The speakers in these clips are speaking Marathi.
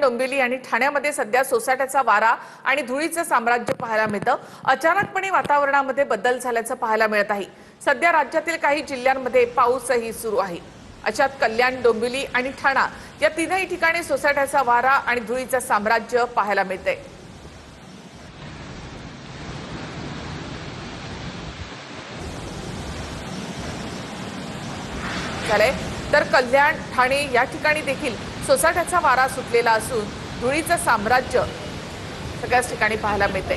डोंबिवली आणि ठाण्यामध्ये सध्या सोसाट्याचा वारा आणि धुळीचं साम्राज्य पाहायला मिळतं। अचानकपणे वातावरणामध्ये बदल झाल्याचं पाहायला मिळत आहे। सध्या राज्यातील काही जिल्ह्यांमध्ये पाऊसही सुरू आहे। अशात कल्याण, डोंबिवली आणि ठाणा या तीनही ठिकाणी सोसाट्याचा वारा आणि धुळीचं साम्राज्य पाहायला मिळतंय। तर कल्याण, ठाणे या ठिकाणी देखील सोसाट्याचा वारा सुटलेला असून धुळीचं साम्राज्य सगळ्याच ठिकाणी पाहायला मिळतंय।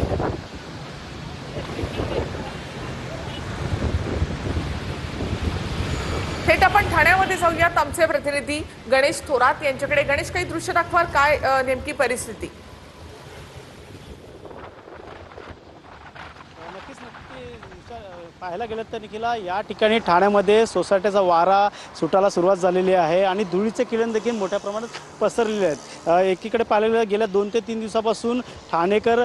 थेट आपण ठाण्यामध्ये जाऊयात। आमचे प्रतिनिधी गणेश थोरात यांच्याकडे। गणेश, काही दृश्य दाखवाल, काय नेमकी परिस्थिती? पाहायला गेलं तर निखिला, या ठिकाणी ठाण्यामध्ये सोसाट्याचा वारा सुटायला सुरुवात झालेली आहे आणि धुळीचे किरण देखील मोठ्या प्रमाणात पसरलेले आहेत। एकीकडे पाहिलं गेल्या 2 ते 3 दिवसापासून ठाणेकर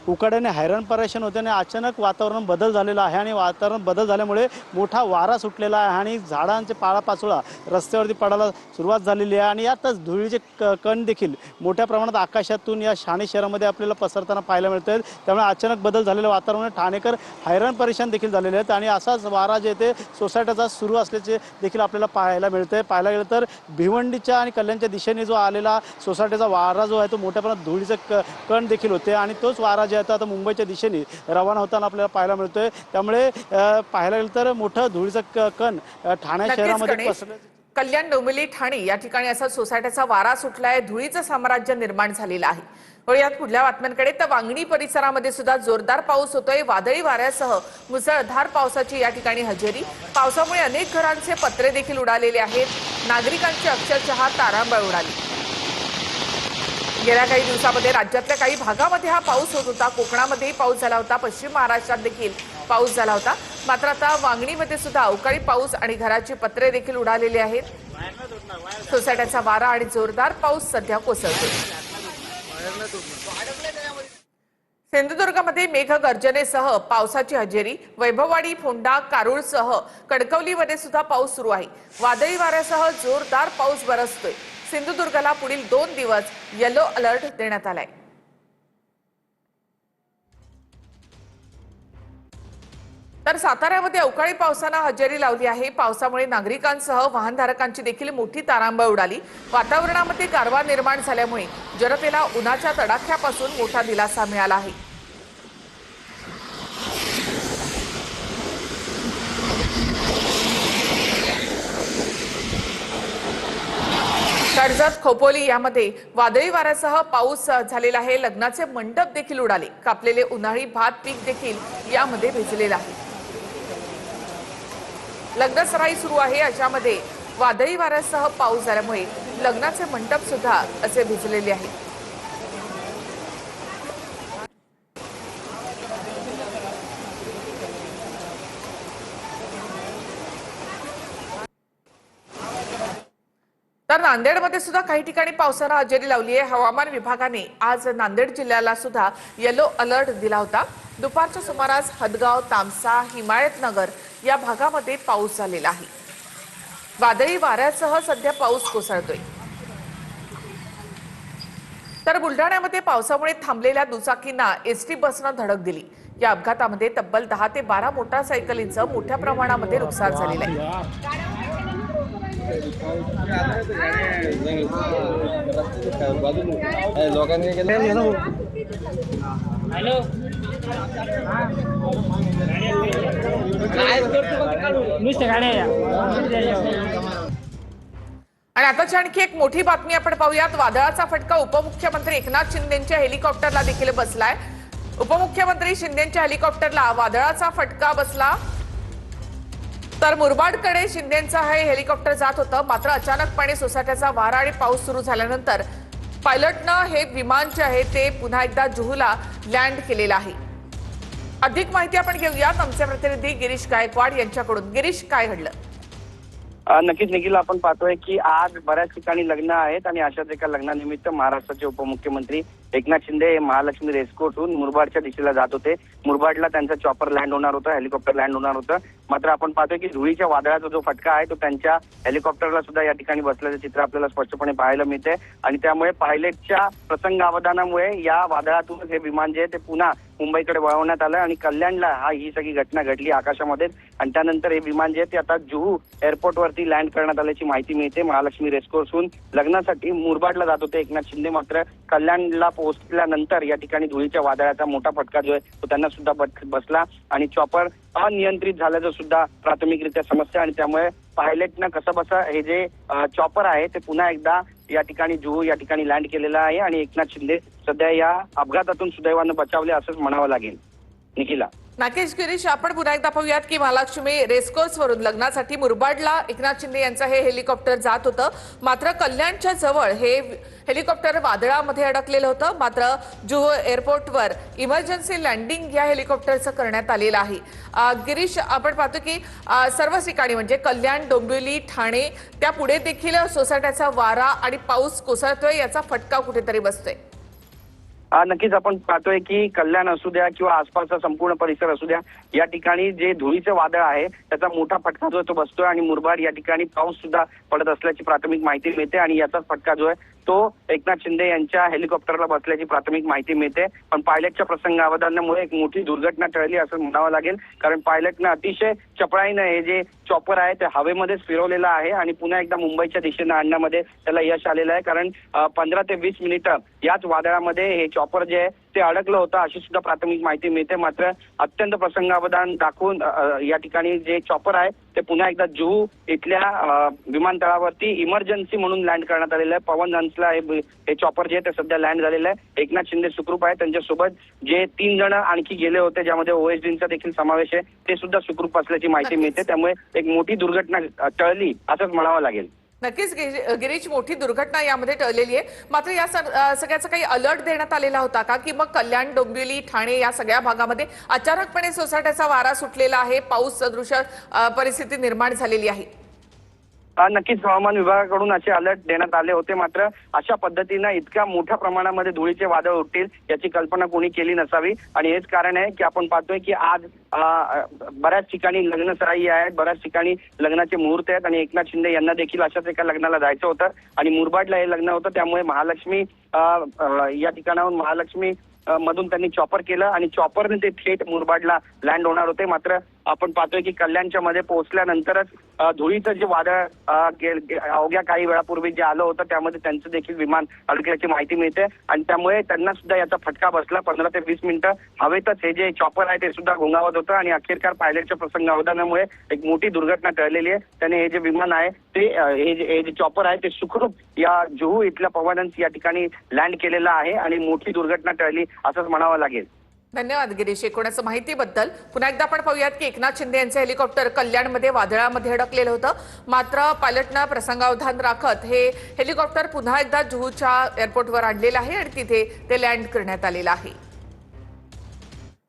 उकाड्याने हैराण परेशान होते आणि अचानक वातावरण बदल झालेला आहे आणि वातावरण बदल झाल्यामुळे मोठा वारा सुटलेला आहे आणि झाडांचे पाळापाचोळा रस्त्यावरती पडायला सुरुवात झालेली आहे आणि यातच धुळीचे कण देखील मोठ्या प्रमाणात आकाशातून या ठाणे शहरामध्ये आपल्याला पसरताना पाहायला मिळत आहेत। त्यामुळे अचानक बदल झालेल्या वातावरणाने ठाणेकर हैराण परेशान देखील झालेले आहेत आणि असाच वारा जे ते सोसायट्याचा सुरू असल्याचे देखील आपल्याला पाहायला मिळते। पाहायला गेलं तर भिवंडीच्या आणि कल्याणच्या दिशेने जो आलेला सोसायट्याचा वारा जो आहे तो मोठ्या प्रमाणात धुळीचे कण देखील होते आणि तोच वारा जे आहे आता मुंबईच्या दिशेने रवाना होताना आपल्याला पाहायला मिळतोय। त्यामुळे पाहायला गेलं तर मोठं धुळीचं कण ठाणे शहरामध्ये पसरलं। कल्याण, डोंबिवली, ठाणे या ठिकाणी असा सोसायट्याचा वारा सुटलाय, धुळीचं साम्राज्य निर्माण झालेलं आहे। यात पुढल्या बातम्यांकडे तर वांगणी परिसरामध्ये सुद्धा जोरदार पाऊस होतोय। वादळी वाऱ्यासह मुसळधार पावसाची या ठिकाणी हजेरी। पावसामुळे अनेक घरांचे पत्रे देखील उडालेले आहेत। नागरिकांची अक्षरशः तारांबळ उडाली। गेल्या काही दिवसांमध्ये राज्यातल्या काही भागामध्ये हा पाऊस होत होता। कोकणामध्येही पाऊस झाला होता, पश्चिम महाराष्ट्रात देखील पाऊस झाला होता। मात्र आता वांगणीमध्ये सुद्धा अवकाळी पाऊस आणि घराची पत्रे देखील उडालेली आहेत। सोसाट्याचा वारा आणि जोरदार पाऊस सध्या कोसळतोय। सिंधुदुर्गमध्ये मेघगर्जनेसह पावसाची हजेरी। वैभववाडी, फोंडा, कारूळसह कणकवलीमध्ये सुद्धा पाऊस सुरू आहे। वादळी वाऱ्यासह जोरदार पाऊस बरसतोय। सिंधुदुर्गला पुढील 2 दिवस येलो अलर्ट देण्यात आलाय। तर साताऱ्यामध्ये अवकाळी पावसानं हजेरी लावली आहे। पावसामुळे नागरिकांसह वाहनधारकांची देखील मोठी तारांबळ उडाली। वातावरणामध्ये गारवा निर्माण झाल्यामुळे जनतेला उन्हाच्या तडाख्यापासून मोठा दिलासा मिळाला आहे। कर्जत, खोपोली यामध्ये वादळी वाऱ्यासह पाऊस झालेला आहे। लग्नाचे मंडप देखील उडाले। कापलेले उन्हाळी भात पीक देखील यामध्ये भिजलेलं आहे। लग्न सराई सुरू आहे, अशामध्ये वादळी वाऱ्यासह पाऊस झाल्यामुळे लग्नाचे मंडप सुद्धा असे भिजलेले आहेत। तर नांदेडमध्ये सुद्धा काही ठिकाणी पावसानं हजेरी लावली आहे। हवामान विभागाने आज नांदेड जिल्ह्याला सुद्धा येलो अलर्ट दिला होता। दुपारच्या सुमारास हदगाव, तामसा, हिमायतनगर या भागामध्ये पाऊस झालेला आहे। वादळी वाऱ्यासह सध्या पाऊस कोसळतोय। तर बुलढाण्यामध्ये पावसामुळे थांबलेल्या दुचाकींना एसटी बसनं धडक दिली। या अपघातामध्ये तब्बल 10 ते 12 मोटारसायकलींचं मोठ्या प्रमाणामध्ये नुकसान झालेलं आहे। आणि आताची आणखी एक मोठी बातमी आपण पाहूयात। वादळाचा फटका उपमुख्यमंत्री एकनाथ शिंदेंच्या हेलिकॉप्टरला देखील बसलाय। उपमुख्यमंत्री शिंदेंच्या हेलिकॉप्टरला वादळाचा फटका बसला। तर मुरबाडकडे शिंदेंचं हे हेलिकॉप्टर जात होतं, मात्र अचानकपणे सोसाट्याचा वारा आणि पाऊस सुरू झाल्यानंतर पायलटनं हे विमान जे आहे ते पुन्हा एकदा जुहूला लँड केलेलं आहे। अधिक माहिती आपण घेऊयात आमचे प्रतिनिधी गिरीश गायकवाड यांच्याकडून। गिरीश, काय घडलं? नक्कीच निखिल, आपण पाहतोय की आज बऱ्याच ठिकाणी लग्न आहेत आणि अशाच एका लग्नानिमित्त महाराष्ट्राचे उपमुख्यमंत्री एकनाथ शिंदे हे महालक्ष्मी रेसकोर्सहून मुरबाडच्या दिशेला जात होते. मुरबाडला त्यांचं चॉपर लँड होणार होतं, हेलिकॉप्टर लँड होणार होतं. मात्र आपण पाहतोय की धुळीच्या वादळाचा जो फटका आहे तो त्यांच्या हेलिकॉप्टरला सुद्धा या ठिकाणी बसल्याचं चित्र आपल्याला स्पष्टपणे पाहायला मिळते आणि त्यामुळे पायलटच्या प्रसंगावधानामुळे या वादळातून हे विमान जे आहे ते पुन्हा मुंबईकडे वळवण्यात आलं आणि कल्याणला ही सगळी घटना घडली आकाशामध्ये. आणि त्यानंतर हे विमान जे आहे ते आता जुहू एअरपोर्टवरती लँड करण्यात आल्याची माहिती मिळते. महालक्ष्मी रेसकोर्सहून लग्नासाठी मुरबाडला जात होते एकनाथ शिंदे, मात्र कल्याणला पोहोचल्यानंतर या ठिकाणी धुळीच्या वादळाचा मोठा फटका जो आहे तो त्यांना सुद्धा बसला आणि चॉपर अनियंत्रित झाल्याचं सुद्धा प्राथमिकरित्या समजतं आणि त्यामुळे पायलटनं कसं बसा हे जे चॉपर आहे ते पुन्हा एकदा या ठिकाणी जुहू या ठिकाणी लँड केलेलं आहे आणि एकनाथ शिंदे सध्या या अपघातातून सुदैवानं बचावले असंच म्हणावं लागेल. निखिला. नक्कीच गिरीश, आपण पुन्हा एकदा पाहूयात की महालक्ष्मी रेसकोर्स वरून लग्नासाठी मुरबाडला एकनाथ शिंदे यांचं हे हेलिकॉप्टर जात होतं. मात्र कल्याणच्या जवळ हे हेलिकॉप्टर वादळामध्ये अडकलेलं होतं. मात्र जुहू एअरपोर्टवर इमर्जन्सी लँडिंग या हेलिकॉप्टरचं करण्यात आलेलं आहे. गिरीश, आपण पाहतो की सर्व ठिकाणी म्हणजे कल्याण, डोंबिवली, ठाणे त्यापुढे देखील सोसाट्याचा वारा आणि पाऊस कोसळतोय, याचा फटका कुठेतरी बसतोय. नक्कीच आपण पाहतोय की कल्याण असू द्या किंवा आसपासचा संपूर्ण परिसर असू द्या, या ठिकाणी जे धुळीचं वादळ आहे त्याचा मोठा फटका जो आहे तो बसतोय आणि मुरबाड या ठिकाणी पाऊस सुद्धा पडत असल्याची प्राथमिक माहिती मिळते आणि याचाच फटका जो आहे तो एकनाथ शिंदे यांच्या हेलिकॉप्टरला बसल्याची प्राथमिक माहिती मिळते. पण पायलटच्या प्रसंगावधानामुळे एक मोठी दुर्घटना टळली असं म्हणावं लागेल, कारण पायलटनं अतिशय चपळाईनं हे जे चॉपर आहे ते हवेमध्येच फिरवलेलं आहे आणि पुन्हा एकदा मुंबईच्या दिशेनं आणण्यामध्ये त्याला यश आलेलं आहे. कारण 15 ते 20 मिनिटं याच वादळामध्ये हे चॉपर जे आहे ते अडकलं होतं अशी सुद्धा प्राथमिक माहिती मिळते. मात्र अत्यंत प्रसंगावधान दाखवून या ठिकाणी जे चॉपर आहे ते पुन्हा एकदा जुहू इथल्या विमानतळावरती इमर्जन्सी म्हणून लँड करण्यात आलेलं आहे. पवन हंसला हे चॉपर जे आहे ते सध्या लँड झालेलं आहे. एकनाथ शिंदे सुखरूप आहे, त्यांच्यासोबत जे 3 जण आणखी गेले होते ज्यामध्ये ओएसडींचा देखील समावेश आहे ते सुद्धा सुखरूप असल्याची माहिती मिळते. त्यामुळे एक मोठी दुर्घटना टळली असंच म्हणावं लागेल. नक्कीच गिरीश, मोठी दुर्घटना यामध्ये टळलेली आहे. मात्र या सगळ्याचा काही अलर्ट देण्यात आलेला होता का, की मग कल्याण, डोंबिवली, ठाणे या सगळ्या भागामध्ये अचानकपणे सोसाट्याचा वारा सुटलेला आहे, पाऊस सदृश परिस्थिती निर्माण झालेली आहे? नक्कीच हवामान विभागाकडून असे अलर्ट देण्यात आले होते. मात्र अशा पद्धतीनं इतक्या मोठ्या प्रमाणामध्ये धुळीचे वादळ उठतील याची कल्पना कोणी केली नसावी आणि हेच कारण आहे की आपण पाहतोय की आज बऱ्याच ठिकाणी लग्न सराई आहेत, बऱ्याच ठिकाणी लग्नाचे मुहूर्त आहेत आणि एकनाथ शिंदे यांना देखील अशाच एका लग्नाला जायचं होतं आणि मुरबाडला हे लग्न होतं. त्यामुळे महालक्ष्मी या ठिकाणाहून महालक्ष्मी मधून त्यांनी चॉपर केलं आणि चॉपरने ते थेट मुरबाडला लँड होणार होते. मात्र आपण पाहतोय की कल्याणच्या मध्ये पोहोचल्यानंतरच धुळीचं जे वादळ अवघ्या काही वेळापूर्वी जे आलं होतं त्यामध्ये त्यांचं देखील विमान अडकल्याची माहिती मिळते आणि त्यामुळे त्यांना सुद्धा याचा फटका बसला. 15 ते 20 मिनिटं हवेतच हे जे चॉपर आहे ते सुद्धा घोंगावत होतं आणि अखेरकार पायलटच्या प्रसंगावधानामुळे एक मोठी दुर्घटना टळलेली आहे. त्याने हे जे विमान आहे ते हे जे चॉपर आहे ते सुखरूप या जुहू इथल्या पवन हंस या ठिकाणी लँड केलेलं आहे आणि मोठी दुर्घटना टळली असंच म्हणावं लागेल. धन्यवाद गिरीश एकूणच माहितीबद्दल. पुन्हा एकदा आपण पाहूयात की एकनाथ शिंदे यांचे हेलिकॉप्टर कल्याणमध्ये वादळामध्ये अडकलेलं होतं. मात्र पायलटनं प्रसंगावधान राखत हे हेलिकॉप्टर पुन्हा एकदा जुहूच्या एअरपोर्टवर आणलेलं आहे आणि तिथे ते लँड करण्यात आलेलं आहे.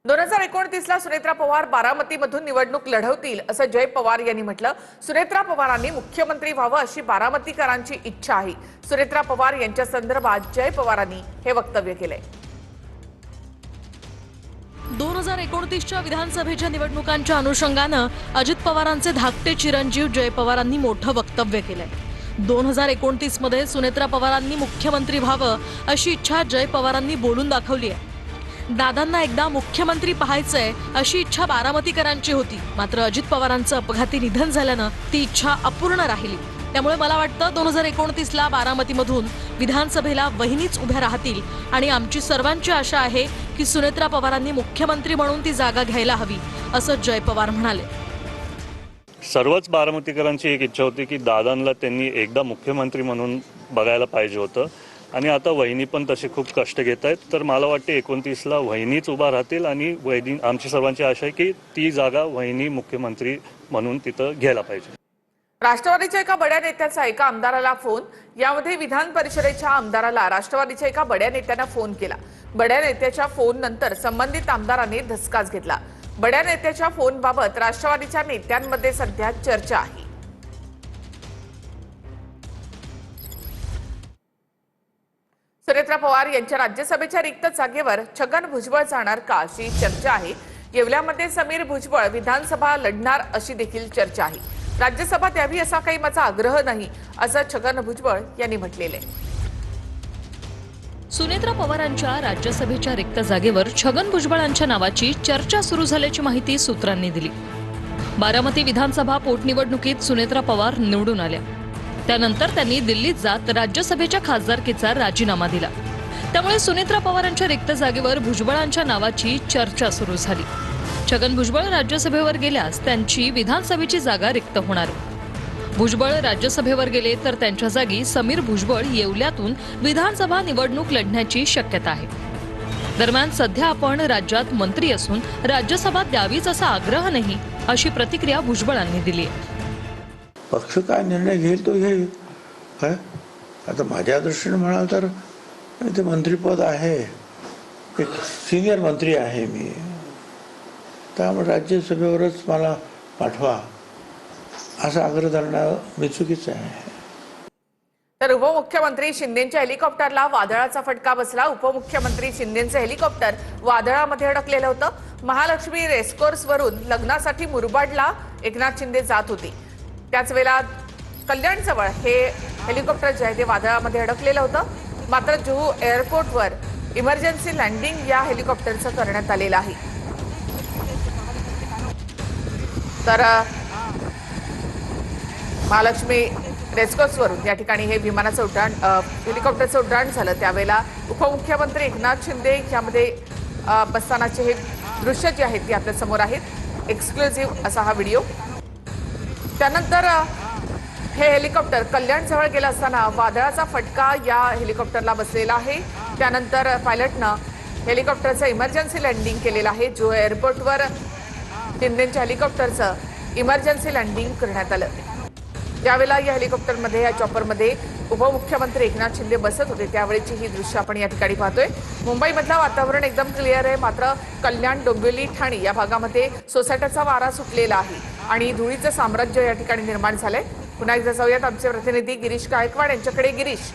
2029ला सुनेत्रा पवार बारामतीमधून निवडणूक लढवतील असं जय पवार यांनी म्हटलं. सुनेत्रा पवारांनी मुख्यमंत्री व्हावं अशी बारामतीकरांची इच्छा आहे. सुनेत्रा पवार यांच्या संदर्भात जय पवारांनी हे वक्तव्य केलंय. 2029च्या विधानसभेच्या निवडणुकांच्या अनुषंगानं अजित पवारांचे धाकटे चिरंजीव जय पवारांनी मोठं वक्तव्य केलंय. 2029 मध्ये सुनेत्रा पवारांनी मुख्यमंत्री व्हावं अशी इच्छा जय पवारांनी बोलून दाखवली आहे. दादांना एकदा मुख्यमंत्री पाहायचंय अशी इच्छा बारामतीकरांची होती. मात्र अजित पवारांचं अपघाती निधन झाल्यानं ती इच्छा अपूर्ण राहिली. त्यामुळे मला वाटतं 2029ला बारामतीमधून विधानसभेला वहिनीच उभ्या राहतील आणि आमची सर्वांची आशा आहे की सुनेत्रा पवारांनी मुख्यमंत्री म्हणून ती जागा घ्यायला हवी असं जय पवार म्हणाले. सर्वच बारामतीकरांची एक इच्छा होती की दादांना त्यांनी एकदा मुख्यमंत्री म्हणून बघायला पाहिजे होतं आणि आता वहिनी पण तसे खूप कष्ट घेत आहेत. तर मला वाटते 29ला वहिनीच उभा राहतील आणि वहिनी आमची सर्वांची आशा आहे की ती जागा वहिनी मुख्यमंत्री म्हणून तिथं घ्यायला पाहिजे. राष्ट्रवादीच्या एका बड्या नेत्याचा एका आमदाराला फोन. यामध्ये विधान परिषदेच्या आमदाराला राष्ट्रवादीच्या एका बड्या नेत्यानं फोन केला. बड्या नेत्याच्या फोन नंतर संबंधित आमदाराने धसकाच घेतला. बड्या नेत्याच्या फोनबाबत राष्ट्रवादीच्या नेत्यांमध्ये सध्या चर्चा आहे. सुनेत्रा पवार यांच्या राज्यसभेच्या रिक्त जागेवर छगन भुजबळ जाणार का अशी चर्चा आहे. येवल्यामध्ये समीर भुजबळ विधानसभा लढणार अशी देखील चर्चा आहे. राज्यसभा द्यावी असा काही माझा आग्रह नाही असं छगन भुजबळ यांनी म्हटलेलं आहे. सुनेत्रा पवारांच्या राज्यसभेच्या रिक्त जागेवर छगन भुजबळांच्या नावाची चर्चा सुरू झाल्याची माहिती सूत्रांनी दिली. बारामती विधानसभा पोटनिवडणुकीत सुनेत्रा पवार निवडून आल्या. त्यानंतर त्यांनी दिल्लीत जात राज्यसभेच्या खासदारकीचा राजीनामा दिला. त्यामुळे सुनेत्रा पवारांच्या रिक्त जागेवर भुजबळांच्या नावाची चर्चा सुरू झाली. छगन भुजबळ राज्यसभेवर गेल्यास त्यांची विधानसभेची जागा रिक्त होणार. भुजबळ राज्यसभेवर गेले तर त्यांच्या जागी समीर भुजबळ येवल्यातून विधानसभा निवडणूक लढण्याची शक्यता आहे. दरम्यान सध्या आपण राज्यात मंत्री असून राज्यसभा द्यावीच असा आग्रह नाही अशी प्रतिक्रिया भुजबळांनी दिली आहे. पक्ष काय निर्णय घेईल तो घेईल. काय आता माझ्या दृष्टीने म्हणाल तर ते मंत्रिपद आहे, एक सिनियर मंत्री आहे मी, त्यामुळे राज्यसभेवरच मला पाठवा असा आग्रह धरणं मी चुकीचं आहे. तर उपमुख्यमंत्री शिंदेच्या हेलिकॉप्टरला वादळाचा फटका बसला. उपमुख्यमंत्री शिंदेचं हेलिकॉप्टर वादळामध्ये अडकलेलं होतं. महालक्ष्मी रेसकोर्सवरून लग्नासाठी मुरबाडला एकनाथ शिंदे जात होते. त्याच वेळेला कल्याणजवळ हे हेलिकॉप्टर जे आहे ते वादळामध्ये अडकलेलं होतं. मात्र जुहू एअरपोर्टवर इमर्जन्सी लँडिंग या हेलिकॉप्टरचं करण्यात आलेलं आहे. तर महालक्ष्मी रेसकोर्सवरून या ठिकाणी हे विमानाचं उड्डाण हेलिकॉप्टरचं उड्डाण झालं. त्यावेळेला उपमुख्यमंत्री एकनाथ शिंदे यामध्ये बसतानाचे हे दृश्य जे आहेत ते आपल्या समोर आहेत. एक्सक्लुझिव्ह असा हा व्हिडिओ. त्यानंतर हे हेलिकॉप्टर कल्याणजवळ गेलं असताना वादळाचा फटका या हेलिकॉप्टरला बसलेला आहे. त्यानंतर पायलटनं हेलिकॉप्टरचं इमर्जन्सी लँडिंग केलेलं आहे. जुहू एअरपोर्टवर शिंदेच्या हेलिकॉप्टरचं इमर्जन्सी लँडिंग करण्यात आलं. ज्यावेळेला या हेलिकॉप्टरमध्ये या चॉपरमध्ये उपमुख्यमंत्री एकनाथ शिंदे बसत होते त्यावेळेची ही दृश्य आपण या ठिकाणी पाहतोय. मुंबईमधलं वातावरण एकदम क्लिअर आहे. मात्र कल्याण, डोंबिवली, ठाणे या भागामध्ये सोसाट्याचा वारा सुटलेला आहे आणि धुळीचं साम्राज्य या ठिकाणी निर्माण झालंय. पुन्हा एकदा जाऊयात आमचे प्रतिनिधी गिरीश गायकवाड यांच्याकडे. गिरीश,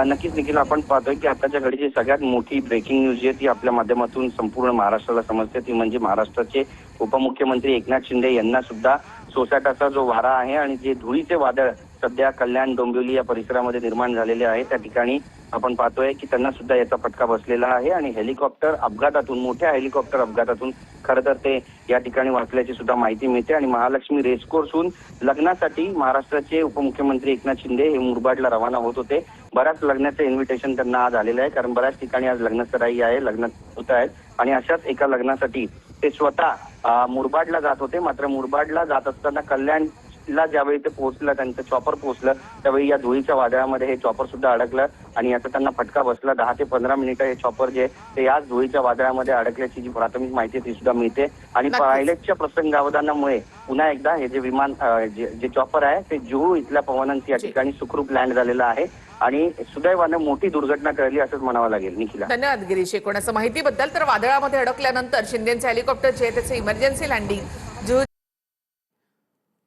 नक्कीच निखिल, आपण पाहतोय की आताच्या घडीची सगळ्यात मोठी ब्रेकिंग न्यूज जी आहे ती आपल्या माध्यमातून संपूर्ण महाराष्ट्राला समजते. ती म्हणजे महाराष्ट्राचे उपमुख्यमंत्री एकनाथ शिंदे यांना सुद्धा सोसाट्याचा जो वारा आहे आणि जे धुळीचे वादळ सध्या कल्याण, डोंबिवली या परिसरामध्ये निर्माण झालेले आहे त्या ठिकाणी आपण पाहतोय की त्यांना सुद्धा याचा फटका बसलेला आहे. आणि हेलिकॉप्टर अपघातातून, मोठ्या हेलिकॉप्टर अपघातातून खरं तर ते या ठिकाणी वाचल्याची सुद्धा माहिती मिळते. आणि महालक्ष्मी रेसकोर्सहून लग्नासाठी महाराष्ट्राचे उपमुख्यमंत्री एकनाथ शिंदे हे मुरबाडला रवाना होत होते. बऱ्याच लग्नाचं इन्व्हिटेशन त्यांना आज आलेलं आहे, कारण बऱ्याच ठिकाणी आज लग्नसराई आहे, लग्न होत आहेत. आणि अशाच एका लग्नासाठी ते स्वतः मुरबाडला जात होते. मात्र मुरबाडला जात असताना कल्याणला ज्यावेळी ते पोहोचलं, त्यांचं चॉपर पोहोचलं, त्यावेळी या धुळीच्या वादळामध्ये हे चॉपर सुद्धा अडकलं आणि याचा त्यांना फटका बसला. 10 ते 15 मिनिटं हे चॉपर जे ते याच धुळीच्या वादळामध्ये अडकल्याची जी प्राथमिक माहिती ती सुद्धा मिळते. आणि पायलटच्या प्रसंगावधानामुळे पुन्हा एकदा हे जे विमान जे चॉपर आहे ते जुहू इथल्या पवनांची या ठिकाणी सुखरूप लँड झालेलं आहे आणि सुदैवाने मोठी दुर्घटना टळली असंच म्हणावं लागेल. निखिला, धन्यवाद गिरीश एकूणच माहितीबद्दल. तर वादळामध्ये अडकल्यानंतर शिंदेचं हेलिकॉप्टर जे आहे त्याचं इमर्जन्सी लँडिंग जुहू.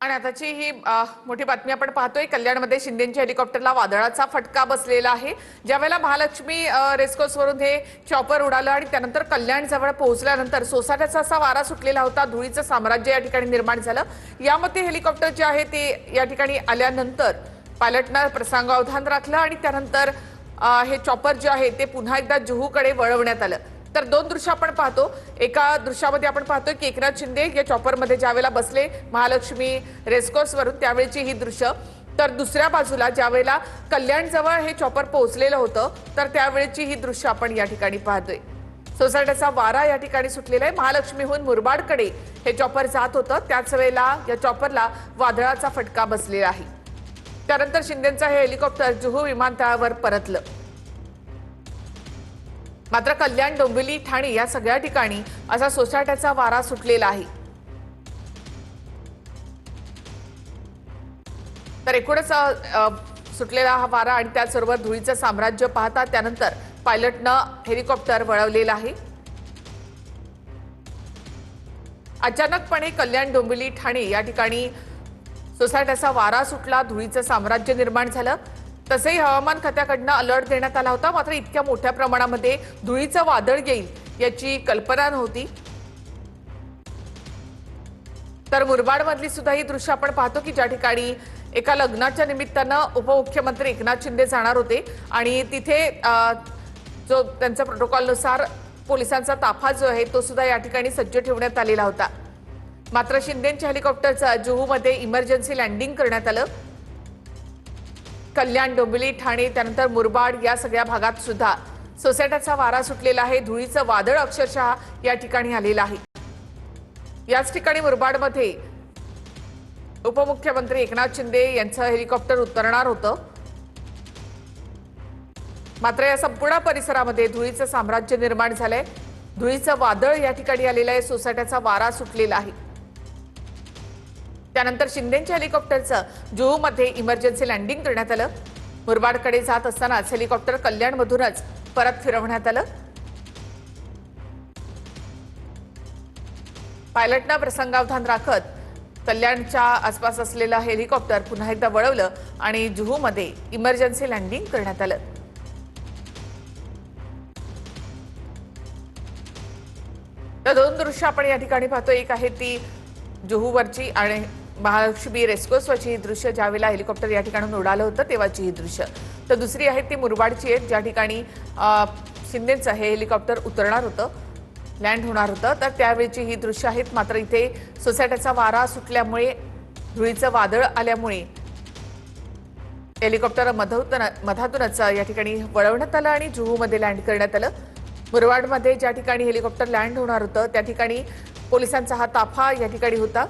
आणि आताची ही मोठी बातमी आपण पाहतोय. कल्याणमध्ये शिंदेच्या हेलिकॉप्टरला वादळाचा फटका बसलेला आहे. ज्यावेळेला महालक्ष्मी रेसकोर्सवरून हे चॉपर उडालं आणि त्यानंतर कल्याण जवळ पोहोचल्यानंतर सोसाट्याचा असा वारा सुटलेला होता. धुळीचं साम्राज्य या ठिकाणी निर्माण झालं. यामध्ये हेलिकॉप्टर जे आहे ते या ठिकाणी आल्यानंतर पायलटनं प्रसंगावधान राखलं आणि त्यानंतर हे चॉपर जे आहे ते पुन्हा एकदा जुहूकडे वळवण्यात आलं. तर दोन दृश्य आपण पाहतो. एका दृश्यामध्ये आपण पाहतोय की एकनाथ शिंदे या चॉपरमध्ये ज्यावेळेला बसले महालक्ष्मी रेसकोर्सवरून त्यावेळेची ही दृश्य. तर दुसऱ्या बाजूला ज्यावेळेला कल्याणजवळ हे चॉपर पोहोचलेलं होतं तर त्यावेळेची ही दृश्य आपण या ठिकाणी पाहतोय. सोसाट्याचा वारा या ठिकाणी सुटलेला आहे. महालक्ष्मीहून मुरबाडकडे हे चॉपर जात होतं. त्याच वेळेला या चॉपरला वादळाचा फटका बसलेला आहे. त्यानंतर शिंदेचं हे हेलिकॉप्टर जुहू विमानतळावर परतलं. मात्र कल्याण, डोंबिवली, ठाणे या सगळ्या ठिकाणी असा सोसाट्याचा वारा सुटलेला आहे. तर एकूणच सुटलेला हा वारा आणि त्याचबरोबर धुळीचं साम्राज्य पाहता त्यानंतर पायलटनं हेलिकॉप्टर वळवलेलं आहे. अचानकपणे कल्याण, डोंबिवली, ठाणे या ठिकाणी सोसाट्याचा वारा सुटला, धुळीचं साम्राज्य निर्माण झालं. तसेही हवामान खात्याकडनं अलर्ट देण्यात आला होता. मात्र इतक्या मोठ्या प्रमाणामध्ये धुळीचं वादळ येईल याची कल्पना नव्हती. तर मुरबाडमधली सुद्धा ही दृश्य आपण पाहतो की ज्या ठिकाणी एका लग्नाच्या निमित्तानं उपमुख्यमंत्री एकनाथ शिंदे जाणार होते आणि तिथे जो त्यांच्या प्रोटोकॉलनुसार पोलिसांचा ताफा जो आहे तो सुद्धा या ठिकाणी सज्ज ठेवण्यात आलेला होता. मात्र शिंदेच्या हेलिकॉप्टरचं जुहूमध्ये इमर्जन्सी लँडिंग करण्यात आलं. कल्याण, डोंबिवली, ठाणे त्यानंतर मुरबाड या सगळ्या भागात सुद्धा सोसाट्याचा वारा सुटलेला आहे. धुळीचं वादळ अक्षरशः या ठिकाणी आलेलं आहे. याच ठिकाणी मुरबाडमध्ये उपमुख्यमंत्री एकनाथ शिंदे यांचं हेलिकॉप्टर उतरणार होतं. मात्र या संपूर्ण परिसरामध्ये धुळीचं साम्राज्य निर्माण झालंय. धुळीचं वादळ या ठिकाणी आलेलं आहे. सोसाट्याचा वारा सुटलेला आहे. त्यानंतर शिंदेच्या हेलिकॉप्टरचं जुहूमध्ये इमर्जन्सी लँडिंग करण्यात आलं. मुरबाडकडे जात असतानाच हेलिकॉप्टर कल्याणमधूनच परत फिरवण्यात आलं. पायलटनं प्रसंगावधान राखत कल्याणच्या आसपास असलेलं हेलिकॉप्टर पुन्हा एकदा वळवलं आणि जुहूमध्ये इमर्जन्सी लँडिंग करण्यात आलं. तर दोन दृश्य आपण या ठिकाणी पाहतो. एक आहे ती जुहूवरची आणि महालक्ष्मी रेस्कोसवरची ही दृश्य ज्यावेळेला हेलिकॉप्टर या ठिकाणून उडालं होतं तेव्हाची ही दृश्य. तर दुसरी आहे ती मुरबाडची आहे ज्या ठिकाणी शिंदेचं हे हेलिकॉप्टर उतरणार होतं, लँड होणार होतं. तर त्यावेळची ही दृश्य आहेत. मात्र इथे सोसाट्याचा वारा सुटल्यामुळे धुळीचं वादळ आल्यामुळे हेलिकॉप्टर मधातूनच या ठिकाणी वळवण्यात आलं आणि जुहूमध्ये लँड करण्यात आलं. मुरबाडमध्ये ज्या ठिकाणी हेलिकॉप्टर लँड होणार होतं त्या ठिकाणी पोलिसांचा हा ताफा या ठिकाणी होता.